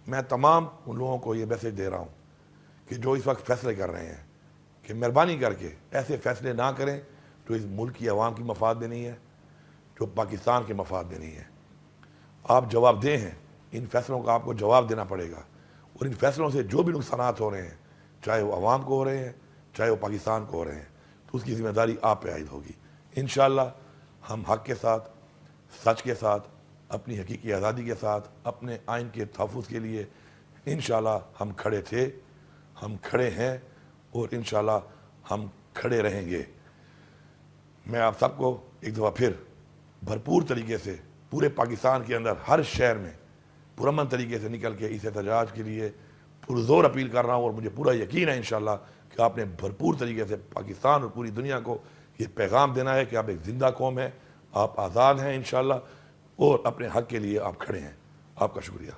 میں تمام ان لوگوں کو یہ میسج دے رہا ہوں کہ جو اس وقت فیصلے کر رہے ہیں کہ مہربانی کر کے ایسے فیصلے نہ کریں جو اس ملک کی عوام کی مفاد میں نہیں ہے، جو پاکستان کے مفاد میں نہیں ہے۔ آپ جواب دہ ہیں، ان فیصلوں کا آپ کو جواب دینا پڑے گا، اور ان فیصلوں سے جو بھی نقصانات ہو رہے ہیں، چاہے وہ عوام کو ہو رہے ہیں، چاہے وہ پاکستان کو ہو رہے ہیں، تو اس کی ذمہ داری آپ پہ عائد ہوگی۔ انشاءاللہ ہم حق کے ساتھ، سچ کے ساتھ، اپنی حقیقی آزادی کے ساتھ، اپنے آئین کے تحفظ کے لیے انشاءاللہ ہم کھڑے تھے، ہم کھڑے ہیں، اور انشاءاللہ ہم کھڑے رہیں گے۔ میں آپ سب کو ایک دفعہ پھر بھرپور طریقے سے پورے پاکستان کے اندر ہر شہر میں پرامن طریقے سے نکل کے اس احتجاج کے لیے پرزور اپیل کر رہا ہوں، اور مجھے پورا یقین ہے انشاءاللہ کہ آپ نے بھرپور طریقے سے پاکستان اور پوری دنیا کو یہ پیغام دینا ہے کہ آپ ایک زندہ قوم ہیں، آپ آزاد ہیں انشاءاللہ، اور اپنے حق کے لیے آپ کھڑے ہیں۔ آپ کا شکریہ۔